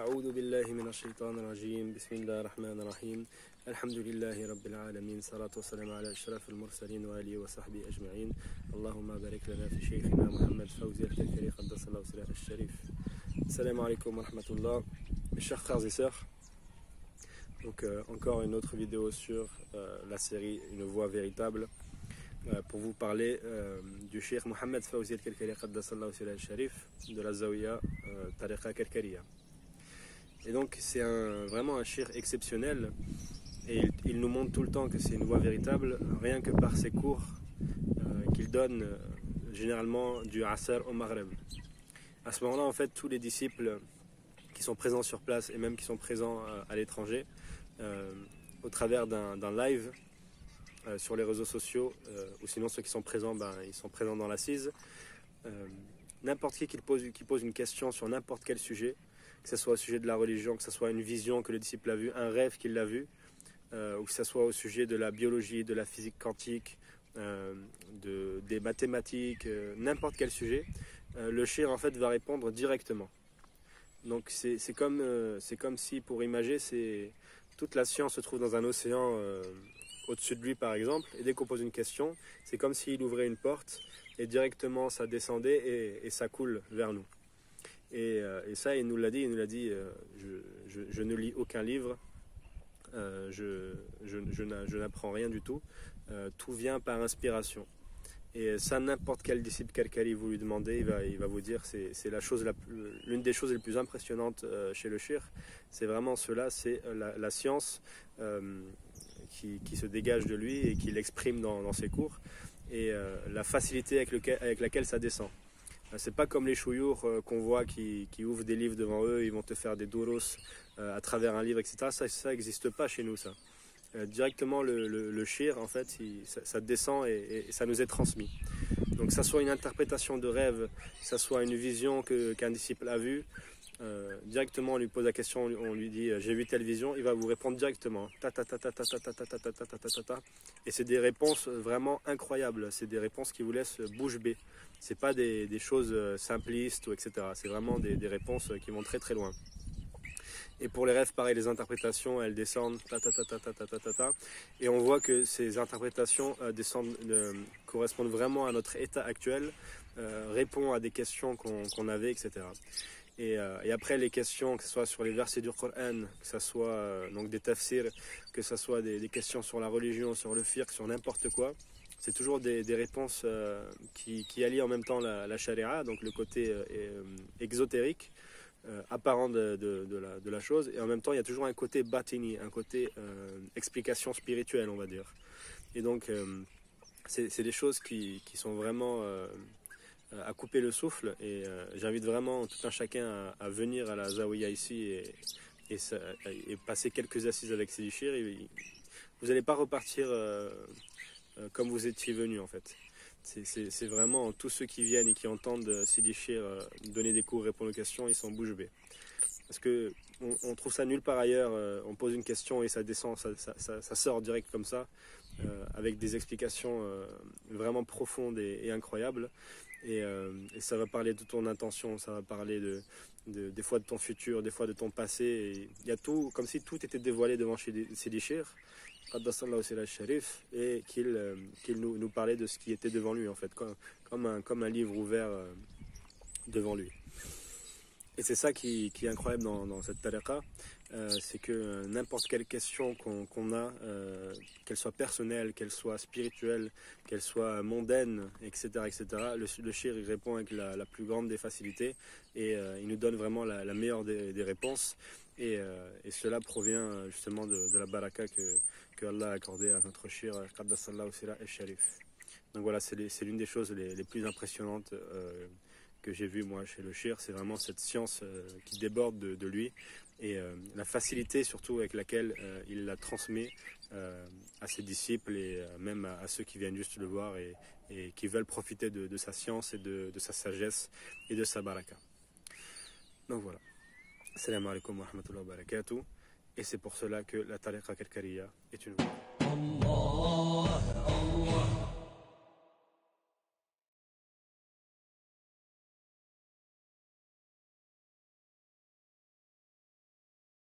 أعوذ بالله من الشيطان الرجيم بسم الله الرحمن الرحيم الحمد لله رب العالمين صلاة والسلام على أشرف المرسلين وآله وصحبه أجمعين اللهم بارك لنا في شيخنا محمد فوزي الكركري قدس الله سره الشريف. Salam alaikum wa rahmatullah, mes chers frères et sœurs. Donc encore une autre vidéo sur la série Une voix véritable pour vous parler du Cheikh Mohammed Fawzi al-Kerkeri Qaddasallahu sirah al-Sharif de la Zawiya Tariqa Kerkeriya. Et donc c'est vraiment un Cheikh exceptionnel et il nous montre tout le temps que c'est une voix véritable rien que par ses cours qu'il donne généralement du Asr au Maghreb. À ce moment-là, en fait, tous les disciples qui sont présents sur place et même qui sont présents à l'étranger, au travers d'un live sur les réseaux sociaux, ou sinon ceux qui sont présents, ils sont présents dans l'assise, n'importe qui pose une question sur n'importe quel sujet, que ce soit au sujet de la religion, que ce soit une vision que le disciple a vue, un rêve qu'il a vu, ou que ce soit au sujet de la biologie, de la physique quantique, des mathématiques, n'importe quel sujet, le cheikh en fait va répondre directement. Donc c'est comme si, pour imager, toute la science se trouve dans un océan au-dessus de lui par exemple, et dès qu'on pose une question, c'est comme s'il ouvrait une porte et directement ça descendait et ça coule vers nous. Et ça il nous l'a dit, je ne lis aucun livre, je n'apprends rien du tout, tout vient par inspiration. Et ça, n'importe quel disciple Kerkeri vous lui demandez, il va vous dire c'est l'une des choses les plus impressionnantes chez le cheikh. C'est vraiment cela, c'est la science qui se dégage de lui et qu'il exprime dans ses cours, et la facilité avec laquelle ça descend. C'est pas comme les chouyours qu'on voit qui ouvrent des livres devant eux, ils vont te faire des douros à travers un livre, etc. Ça n'existe pas chez nous, ça. Directement le shir en fait ça descend et ça nous est transmis. Donc que ça soit une interprétation de rêve, que ça soit une vision qu'un disciple a vue, directement on lui pose la question, on lui dit j'ai vu telle vision, il va vous répondre directement et c'est des réponses vraiment incroyables, c'est des réponses qui vous laissent bouche bée, c'est pas des choses simplistes ou etc. C'est vraiment des réponses qui vont très très loin. Et pour les rêves, pareil, les interprétations, elles descendent, et on voit que ces interprétations correspondent vraiment à notre état actuel, répondent à des questions qu'on avait, etc. Et après, les questions, que ce soit sur les versets du Coran, que ce soit donc des tafsirs, que ce soit des questions sur la religion, sur le fiqh, sur n'importe quoi, c'est toujours des réponses qui allient en même temps la sharia, donc le côté exotérique, apparent de la chose, et en même temps il y a toujours un côté batini, un côté explication spirituelle, on va dire. Et donc c'est des choses qui sont vraiment à couper le souffle, et j'invite vraiment tout un chacun à venir à la Zawiya ici et passer quelques assises avec Sidi Chir. Vous n'allez pas repartir comme vous étiez venu en fait. C'est vraiment tous ceux qui viennent et qui entendent Sidi Chir donner des cours, répondre aux questions, ils sont bouche bée. Parce que on trouve ça nulle part ailleurs, on pose une question et ça descend, ça sort direct comme ça, avec des explications vraiment profondes et incroyables. Et ça va parler de ton intention, ça va parler des fois de ton futur, des fois de ton passé. Il y a tout, comme si tout était dévoilé devant Sidi Chir, et qu'il nous parlait de ce qui était devant lui en fait, comme un livre ouvert devant lui. Et c'est ça qui est incroyable dans cette tariqa, c'est que n'importe quelle question qu'on a, qu'elle soit personnelle, qu'elle soit spirituelle, qu'elle soit mondaine, etc., le shir il répond avec la plus grande des facilités, et il nous donne vraiment la meilleure des réponses, et cela provient justement de la baraka que Allah a accordée à notre shir Qaddasallahu sirah al-Sharif. Donc voilà, c'est l'une des choses les plus impressionnantes que j'ai vu moi chez le shir, c'est vraiment cette science qui déborde de lui, et la facilité surtout avec laquelle il la transmet à ses disciples, et même à ceux qui viennent juste le voir et qui veulent profiter de sa science et de sa sagesse et de sa baraka. Donc voilà, Assalamu alaikum wa rahmatullahi wa barakatuh, et c'est pour cela que la tariqa Kerkeriya est une voie.